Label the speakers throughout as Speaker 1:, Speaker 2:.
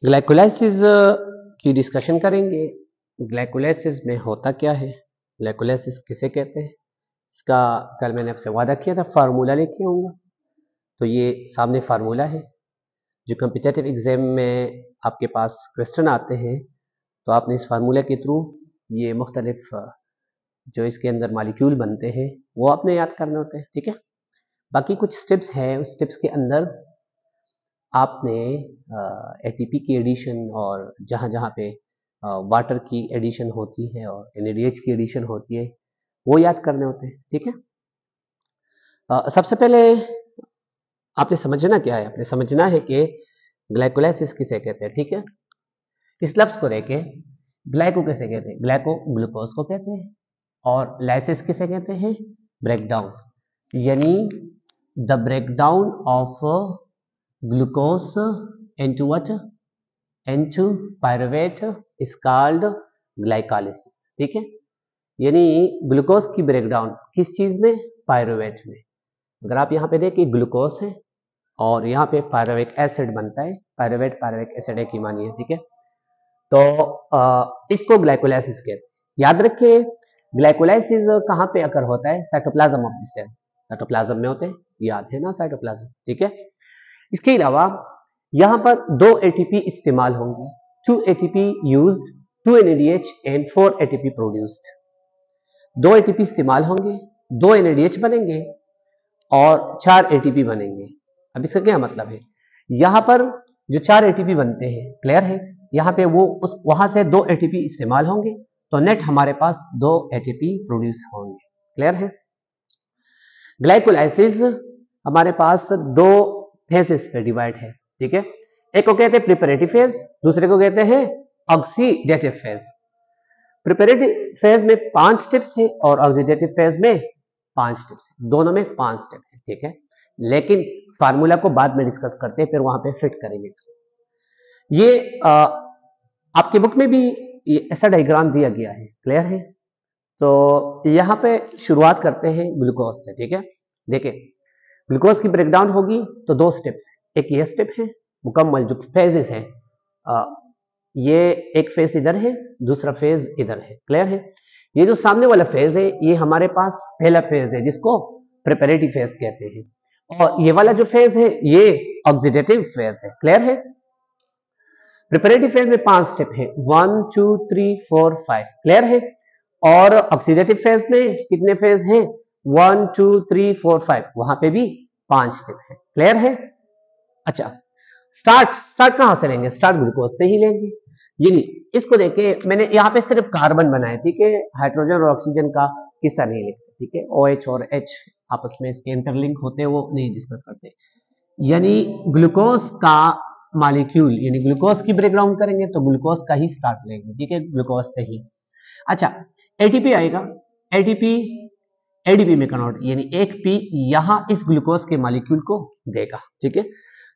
Speaker 1: Glycolysis की discussion करेंगे। Glycolysis में होता क्या है, ग्लाइकोलाइसिस किसे कहते हैं, इसका कल मैंने आपसे वादा किया था फार्मूला लेके आऊँगा। तो ये सामने फार्मूला है। जो कम्पिटिटिव एग्जाम में आपके पास क्वेश्चन आते हैं तो आपने इस फार्मूला के थ्रू ये मुख्तलिफ जो इसके अंदर मालिक्यूल बनते हैं वो आपने याद करने होते हैं, ठीक है। बाकी कुछ स्टेप्स हैं, उस स्टेप्स के अंदर आपने एटीपी की एडिशन और जहाँ जहाँ पे वाटर की एडिशन होती है और NADH की एडिशन होती है वो याद करने होते हैं, ठीक है। सबसे पहले आपने समझना क्या है, आपने समझना है कि ग्लाइकोलाइसिस किसे कहते हैं, ठीक है। इस लफ्ज को देखे ग्लाइको किसे कहते हैं, ग्लाइको ग्लूकोज को कहते हैं और लाइसिस किसे कहते हैं, ब्रेकडाउन, यानी the breakdown of glucose into what, into pyruvate is called glycolysis, ठीक है। यानी ग्लूकोज की ब्रेकडाउन किस चीज में, पायरुवेट में। अगर आप यहाँ पे देखिए ग्लूकोज है और यहाँ पे पायरुविक एसिड बनता है, पायरुवेट पायरुविक एसिड एक ही मानिए, ठीक है। तो इसको ग्लाइकोलाइसिस कहते हैं। याद रखिए ग्लाइकोलाइसिस कहाँ पे अकर होता है, cytoplasm of the cell, cytoplasm में होते हैं, याद है ना साइटोप्लाज्म, ठीक है। इसके अलावा यहां पर 2 ATP इस्तेमाल होंगे, 2 ATP used, 2 NADH and 4 ATP produced. 2 ATP इस्तेमाल होंगे, 2 NADH बनेंगे और 4 ATP बनेंगे। अब इसका क्या मतलब है, यहां पर जो 4 ATP बनते हैं, क्लियर है, यहां पे वो उस वहां से 2 ATP इस्तेमाल होंगे तो नेट हमारे पास 2 ATP प्रोड्यूस होंगे, क्लियर है। ग्लाइकोलाइसिस हमारे पास 2 फेजेस पे डिवाइड है, ठीक है। एक को कहते हैं प्रिपरेटिव फेज, दूसरे को कहते हैं ऑक्सीडेटिव फेज। प्रिपरेटिव फेज में 5 स्टेप्स है और ऑक्सीडेटिव फेज में 5 स्टेप्स है, दोनों में 5 स्टेप है, ठीक है। लेकिन फार्मूला को बाद में डिस्कस करते हैं, फिर वहां पे फिट करेंगे इसको। ये आपके बुक में भी ऐसा डायग्राम दिया गया है, क्लियर है। तो यहां पे शुरुआत करते हैं ग्लूकोज से, ठीक है। देखिए ग्लूकोज की ब्रेकडाउन होगी तो 2 स्टेप्स है, एक ये स्टेप है मुकम्मल जो फेजेस है, ये एक फेज इधर है, दूसरा फेज इधर है, क्लियर है। ये जो सामने वाला फेज है ये हमारे पास पहला फेज है जिसको प्रिपरेटिव फेज कहते हैं, और ये वाला जो फेज है ये ऑक्सीडेटिव फेज है, क्लियर है। प्रिपरेटिव फेज में 5 स्टेप है, 1 2 3 4 5, क्लियर है। और ऑक्सीडेटिव फेज में कितने फेज हैं, 1 2 3 4 5, वहां पे भी 5 स्टेप है, क्लियर है। अच्छा स्टार्ट कहां से लेंगे, स्टार्ट ग्लूकोज से ही लेंगे। यानी इसको देखे मैंने यहाँ पे सिर्फ कार्बन बनाया, ठीक है, हाइड्रोजन और ऑक्सीजन का किस्सा नहीं लिखते, ठीक है। OH और H आपस में इसके इंटरलिंक होते हैं, वो नहीं डिस्कस करते। यानी ग्लूकोज का मॉलिक्यूल, यानी ग्लूकोज की ब्रेकडाउन करेंगे तो ग्लूकोज का ही स्टार्ट लेंगे, ठीक है, ग्लूकोज से ही। अच्छा ATP आएगा, ADP में कन्वर्ट, यानी एक P यहां इस ग्लूकोज के मॉलिक्यूल को देगा, ठीक है।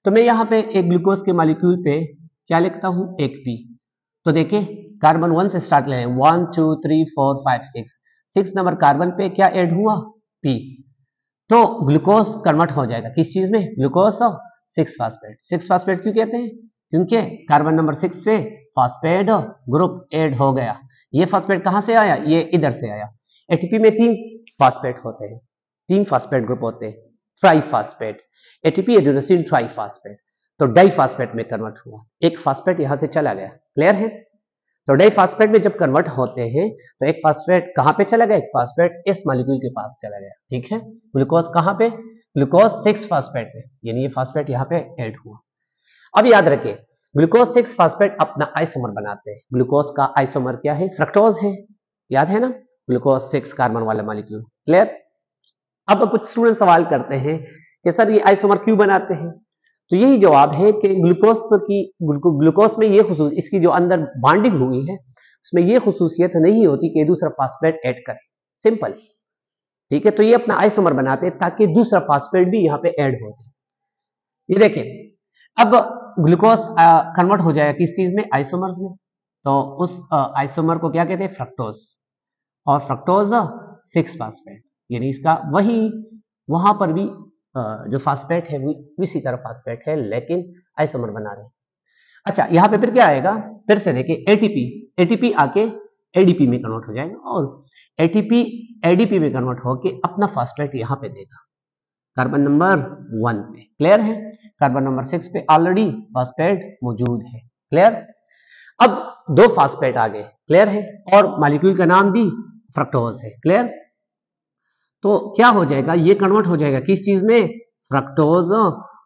Speaker 1: तो मैं यहाँ पे एक ग्लूकोज के मॉलिक्यूल पे क्या लिखता हूं, एक P। तो देखिए कार्बन 1 से स्टार्ट ले, 1 2 3 4 5 6 नंबर कार्बन पे क्या ऐड हुआ, P। तो ग्लूकोज कन्वर्ट हो जाएगा किस चीज में, ग्लूकोज और 6 फास्फेट। 6 फास्फेट क्यों कहते हैं, क्योंकि कार्बन नंबर 6 पे फास्फेट ग्रुप ऐड हो गया। ये फास्फेट कहां से आया, ये इधर से आया। एटीपी में 3 फास्फेट होते हैं, 3 फास्फेट ग्रुप होते हैं, ट्राइफास्फेट, एटीपी एडेनोसिन ट्राइफास्फेट। तो डाइफास्फेट में कन्वर्ट हुआ, एक फास्फेट यहां से चला गया, क्लियर है। तो डाइफास्फेट में जब कन्वर्ट होते हैं तो एक फास्फेट कहां पे चला गया, एक फास्फेट इस मॉलिक्यूल के पास चला गया, ठीक है। ग्लूकोज कहां पे, ग्लूकोज 6 फास्फेट पे, यानी ये फास्फेट यहां पे ऐड हुआ। अब याद रखिए ग्लूकोज 6 फास्फेट अपना आइसोमर बनाते हैं। ग्लूकोज का आइसोमर क्या है, फ्रक्टोज है, याद है ना, ग्लूकोज 6 कार्बन वाला मॉलिक्यूल, क्लियर। अब कुछ स्टूडेंट सवाल करते हैं कि सर ये आइसोमर क्यों बनाते हैं, तो यही जवाब है कि ग्लूकोज में ये खुसूस, इसकी जो अंदर बॉन्डिंग हुई है उसमें ये खुसूसियत नहीं होती कि दूसरा फास्फेट ऐड करे, सिंपल, ठीक है। तो ये अपना आइसोमर बनाते हैं ताकि दूसरा फास्फेट भी यहाँ पे ऐड हो जाए। ये देखिए अब ग्लूकोज कन्वर्ट हो जाएगा किस चीज में, आइसोमर्स में। तो उस आइसोमर को क्या कहते हैं, फ्रक्टोज, और फ्रक्टोज 6 फास्फेट, यानी इसका वही वहां पर भी जो फास्फेट है वो इसी तरह फास्फेट है लेकिन आइसोमर बना रहे हैं। अच्छा, यहाँ पे फिर क्या आएगा, फिर से देखिए एटीपी आके एडीपी में कन्वर्ट हो जाएगा और एटीपी एडीपी में कन्वर्ट होके अपना फास्फेट यहाँ पे देगा कार्बन नंबर 1 पे। क्लियर है? कार्बन नंबर 6 पे ऑलरेडी फास्फेट मौजूद है। क्लियर? अब दो फास्फेट आ गए। क्लियर है? और मॉलिक्यूल का नाम भी फ्रक्टोज है। क्लियर? तो क्या हो जाएगा, ये कन्वर्ट हो जाएगा किस चीज में, फ्रक्टोज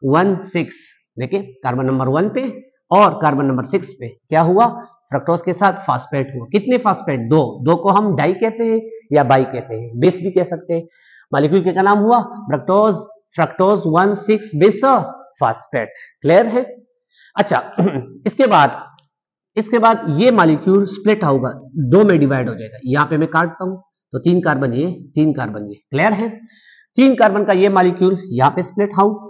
Speaker 1: 1,6। देखिए कार्बन नंबर 1 पे और कार्बन नंबर 6 पे क्या हुआ, फ्रक्टोज के साथ फास्फेट हुआ। कितने फास्फेट, दो को हम डाई कहते हैं या बाई कहते हैं, बेस भी कह सकते हैं। मॉलिक्यूल का क्या नाम हुआ, फ्रक्टोज 1,6 बेस फास्फेट। क्लियर है? अच्छा इसके बाद ये मॉलिक्यूल स्प्लिट होगा, दो में डिवाइड हो जाएगा। यहाँ पे मैं काटता हूं तो 3 कार्बन ये, 3 कार्बन ये। क्लियर है? 3 कार्बन का ये मॉलिक्यूल यहाँ पे स्प्लिट आउट,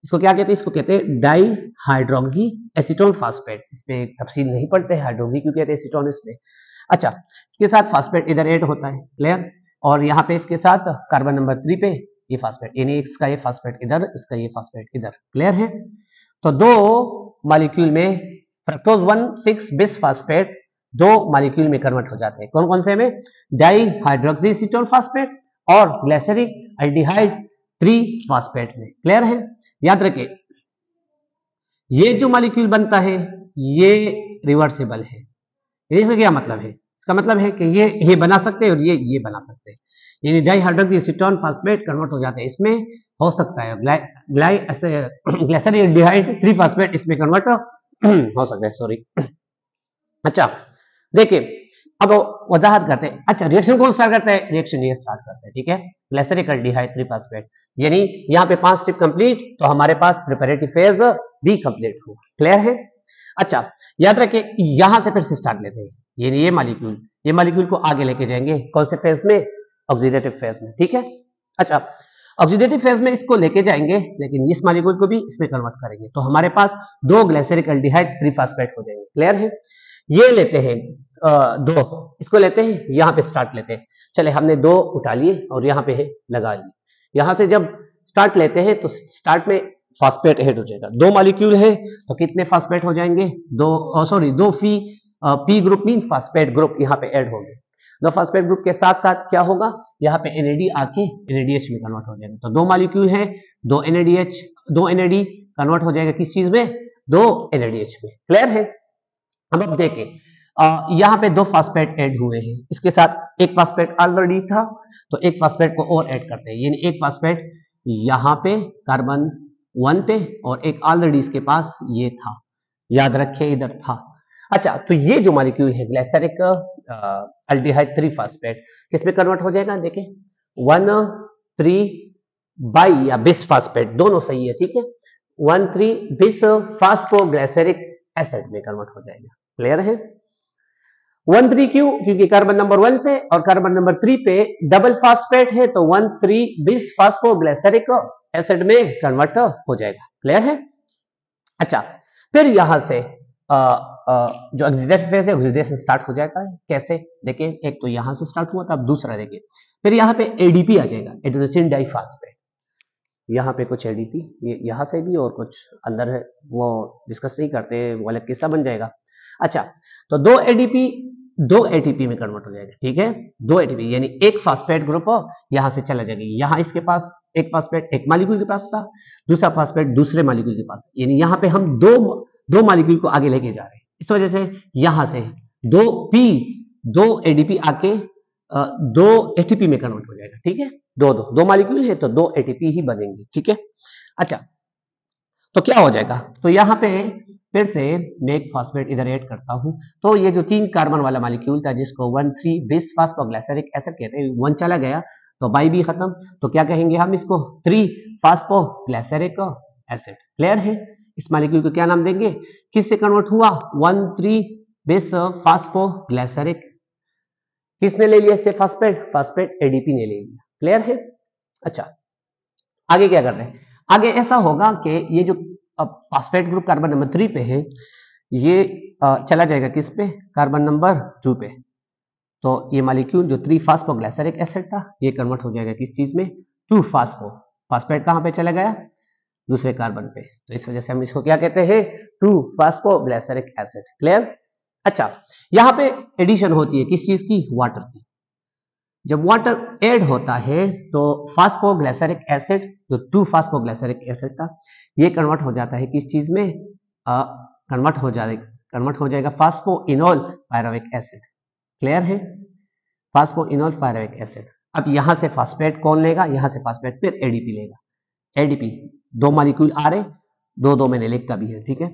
Speaker 1: इसको क्या कहते हैं, इसको कहते हैं डाई हाइड्रोक्सी एसीटोन फास्फेट। इसमें तफसील नहीं पढ़ते हैं, हाइड्रोक्सी क्यों कहते हैं एसीटोन इसमें। अच्छा, इसके साथ फास्फेट इधर ऐड होता है। क्लियर? और यहाँ पे इसके साथ कार्बन नंबर 3 पे ये फास्फेट, यानी इसका ये फास्फेट इधर, इसका ये फास्फेट इधर। क्लियर है? तो दो मॉलिक्यूल में फ्रक्टोज 1,6 बिस फास्फेट दो मॉलिक्यूल में कन्वर्ट हो जाते हैं। कौन कौन से में, डाई हाइड्रोक्सी एसीटोन फास्फेट और ग्लिसरिक एल्डिहाइड 3 फास्फेट में। क्लियर है? याद रखें, ये जो मॉलिक्यूल बनता है ये रिवर्सिबल है। इसका क्या मतलब है, इसका मतलब है कि ये बना सकते हैं और ये बना सकते हैं, यानी di hydroxy acetone phosphate convert हो जाते हैं। इसमें हो सकता है ग्लिसरिक एल्डिहाइड 3 फास्फेट इसमें कन्वर्ट हो सकता है, सॉरी। अच्छा देखिए, अब वजाहत करते हैं। अच्छा, रिएक्शन कौन स्टार्ट करता है, रिएक्शन ये स्टार्ट करता है। ठीक है, ग्लिसरिक एल्डिहाइड 3 फास्फेट, यानी यहाँ पे 5 स्टेप कंप्लीट, तो हमारे पास प्रिपरेटिव फेज भी कंप्लीट हुआ। क्लियर है? अच्छा, याद रखिए यहां से फिर से स्टार्ट लेते हैं, यानी ये मॉलिक्यूल को आगे लेके जाएंगे कौन से फेज में, ऑक्सीडेटिव फेज में। ठीक है? अच्छा, ऑक्सीडेटिव फेज में इसको लेके जाएंगे, लेकिन इस मॉलिक्यूल को भी इसमें कन्वर्ट करेंगे, तो हमारे पास दो ग्लिसरिक एल्डिहाइड 3 फास्फेट हो जाएंगे। क्लियर है? ये लेते हैं दो, इसको लेते हैं, यहां पे स्टार्ट लेते हैं। चले, हमने दो उठा लिए और यहाँ पे लगा लिए। यहां से जब स्टार्ट लेते हैं तो स्टार्ट में फास्फेट ऐड हो जाएगा। दो मॉलिक्यूल है तो कितने फास्फेट हो जाएंगे, दो P group mean phosphate group यहाँ पे ऐड होंगे। दो फास्फेट ग्रुप के साथ साथ क्या होगा, यहाँ पे NAD आके NADH में कन्वर्ट हो जाएगा। तो दो मॉलिक्यूल है, दो NAD कन्वर्ट हो जाएगा किस चीज में, दो NADH में। क्लियर है? अब देखें, यहाँ पे दो फास्फेट ऐड हुए हैं, इसके साथ एक फास्फेट ऑलरेडी था, तो एक फास्फेट को और ऐड करते हैं, यानी एक फास्फेट यहाँ पे कार्बन 1 पे और एक ऑलरेडी इसके पास ये था, याद रखिए इधर था। अच्छा, तो ये जो मॉलिक्यूल है ग्लिसरिक एल्डिहाइड 3 फास्फेट किसमें कन्वर्ट हो जाएगा, देखें 1,3 बाई या बिस फास्फेट, दोनों सही है। ठीक है, 1,3 बिस फास्फोग्लिसरिक एसिड में कन्वर्ट हो जाएगा। क्लियर है? 1,3 क्यों, क्योंकि कार्बन नंबर 1 पे और कार्बन नंबर 3 पे डबल फास्फेट है, तो 1,3 बिस फास्फोग्लिसरिक एसिड में कन्वर्ट हो जाएगा। क्लियर है? अच्छा, फिर यहां से जो ऑक्सीडेटिव फेज है, ऑक्सीडेशन स्टार्ट हो जाता है। कैसे, देखिए एक तो यहां से स्टार्ट हुआ था, अब दूसरा देखिए, फिर यहाँ पे ADP आ जाएगा, एडेनोसिन डाइफास्फेट। यहाँ पे कुछ ADP, ये यहाँ से भी और कुछ अंदर है, वो डिस्कस नहीं करते, वो अलग किस्सा बन जाएगा। अच्छा, तो दो ATP में कन्वर्ट हो जाएगा। ठीक है, दो ATP यानी एक फास्फेट ग्रुप यहां से चला जाएगा, यहाँ इसके पास एक फास्फेट एक मॉलिक्यूल के पास था, दूसरा फास्फेट दूसरे मॉलिक्यूल के पास, यानी यहाँ पे हम दो मॉलिक्यूल को आगे लेके जा रहे हैं। इस वजह से यहां से दो ADP आके दो ATP में कन्वर्ट हो जाएगा। ठीक है, दो मॉलिक्यूल है तो दो ATP ही बनेंगे। ठीक है? अच्छा, तो क्या हो जाएगा, तो यहाँ पे फिर से मैं एक फास्फेट इधर ऐड करता हूं, तो ये जो 3 कार्बन वाला मॉलिक्यूल था जिसको 1,3 बिस फास्फोग्लिसरिक एसिड कहते हैं, 1 चला गया तो बाई भी खत्म, तो क्या कहेंगे हम इसको 3 फास्फोग्लिसरिक एसिड। क्लियर है? इस मॉलिक्यूल को क्या नाम देंगे, किससे कन्वर्ट हुआ, 1,3 बिस फास्फोग्लिसरिक, किसने ले लिया इससे फास्फेट ADP ने ले लिया। क्लियर है? अच्छा, आगे क्या कर रहे हैं, आगे ऐसा होगा कि ये जो फास्फेट ग्रुप कार्बन नंबर 3 पे है, ये चला जाएगा किस पे, कार्बन नंबर 2 पे, तो ये मॉलिक्यूल जो 3 फास्फोग्लिसरिक एसिड था ये कन्वर्ट हो जाएगा किस चीज में, 2 फास्फेट कहां पे चला गया, दूसरे कार्बन पे, तो इस वजह से हम इसको क्या कहते हैं, 2-फॉस्फोग्लिसरिक एसिड। क्लियर? अच्छा, यहाँ पे एडिशन होती है किस चीज की, वाटर की। जब वाटर ऐड होता है तो फास्फोग्लिसरिक एसिड, जो 2-फॉस्फोग्लिसरिक एसिड था, ये कन्वर्ट हो जाता है किस चीज में, कन्वर्ट हो जाएगा फास्फोइनोल पायरुविक एसिड। क्लियर है? Phosphoenol pyruvic acid. अब यहां से फास्फेट कौन लेगा, यहां से फास्फेट फिर एडीपी लेगा। एडीपी, दो मॉलिक्यूल आ रहे, दो मैंने लिखता भी है, ठीक है।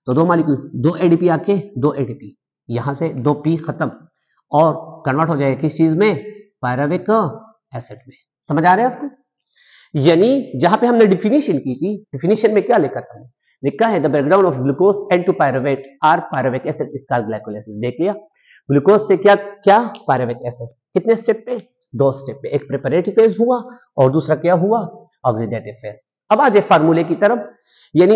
Speaker 1: तो दो मॉलिक्यूल, दो एडीपी आके दो एडीपी, यहां से दो पी खत्म और कन्वर्ट हो जाएगा किस चीज में, पायरुविक एसिड में। समझ आ रहा है आपको? यानी जहां पे हमने डिफिनीशन की थी, डिफिनीशन में क्या लिखा था, लिखा है the breakdown of glucose and to pyruvate or pyruvic acid is called glycolysis. देख लिया, ग्लूकोज से क्या क्या, पायरुविक एसिड। कितने स्टेप पे, दो स्टेप पे, एक प्रिपरेटरी फेज हुआ और दूसरा क्या हुआ, ऑक्सीडेटिव फेज। अब आ जाए फार्मूले की तरफ। यानी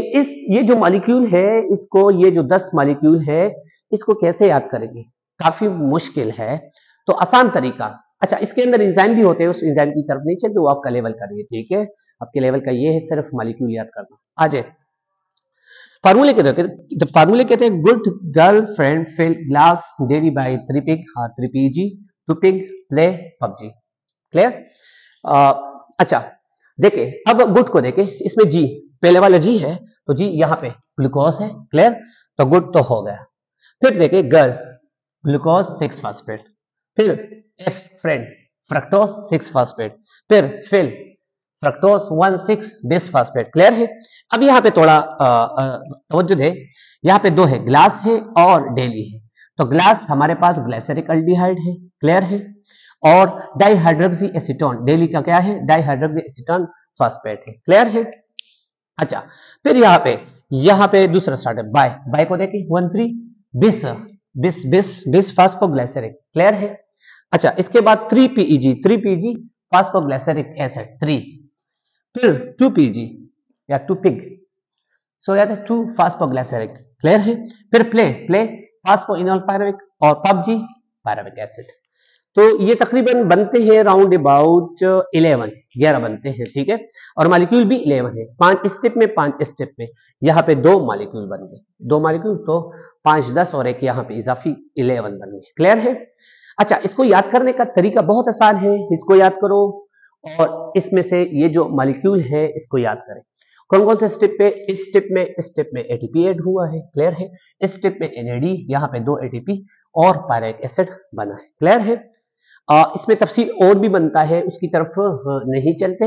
Speaker 1: ये जो मॉलिक्यूल है, इसको, ये जो 10 मॉलिक्यूल है, इसको कैसे याद करेंगे, काफी मुश्किल है। तो आसान तरीका, अच्छा इसके अंदर एंजाइम भी होते हैं, उस एंजाइम की तरफ नहीं चलते, वो आपका लेवल का नहीं है, ठीक है। आपके लेवल का ये है सिर्फ मॉलिक्यूल याद करना। आ जाए फार्मूले के, फार्मूले कहते हैं good girlfriend fill glass dairy by 3 pig, 3 PG, 2 pig play PUBG. Clear? अच्छा देखे, अब गुड को देखे, इसमें जी, पहले वाला जी है तो जी यहाँ पे ग्लूकोज है। क्लियर? तो गुड तो हो गया। फिर देखे गर्ल, ग्लूकोज 6 फास्फेट, फिर एफ फ्रेंड, फ्रक्टोज 6 फास्फेट, फिर फिल फ्रक्टोज 1,6 बिस फास्फेट। क्लियर है? अब यहाँ पे थोड़ा तवज्जो दे, यहाँ पे दो है, ग्लास है और डेली है। तो ग्लास हमारे पास ग्लाइसरिक एल्डिहाइड है। क्लियर है? और डाइहाइड्रोक्सी एसीटोन, डेली का क्या है, डाइहाइड्रोक्सी एसीटोन फास्फेट है। क्लियर है? अच्छा, फिर यहाँ पे दूसरा स्टार्ट है बाय, बाय को देखें 1,3 बिस बिस बिस बिस फास्फोग्लाइसरिक। क्लियर है? अच्छा, इसके बाद 3 पीजी फास्फोग्लाइसरिक एसिड 3, फिर 2 पीजी या 2 पिग, सो याद है 2 फास्फोग्लाइसरिक। क्लियर है? फिर प्ले फास्फोइनोल पायरुविक और पबजी पायरुविक एसिड। तो ये तकरीबन बनते हैं राउंड अबाउट 11 बनते हैं, ठीक है। और मॉलिक्यूल भी 11 है, 5 स्टेप में यहाँ पे 2 मॉलिक्यूल बन गए, 2 मॉलिक्यूल, तो 5 10 और एक यहाँ पे इजाफी 11 बन गए। क्लियर है? अच्छा, इसको याद करने का तरीका बहुत आसान है, इसको याद करो और इसमें से ये जो मॉलिक्यूल है इसको याद करें। कौन कौन से स्टेप पे, इस स्टेप में एटीपी ऐड हुआ है। क्लियर है? इस स्टेप में एनएडी, यहाँ पे 2 एटीपी और पायरुविक एसिड बना है। क्लियर है? इसमें तफसील और भी बनता है, उसकी तरफ नहीं चलते।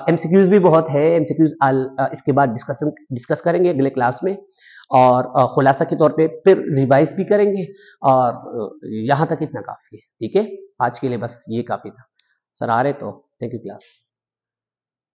Speaker 1: एमसीक्यूज भी बहुत है, एमसीक्यूज इसके बाद डिस्कस करेंगे अगले क्लास में, और खुलासा के तौर पे फिर रिवाइज भी करेंगे। और यहाँ तक इतना काफी है, ठीक है। आज के लिए बस ये काफी था। सर आ रहे तो थैंक यू क्लास।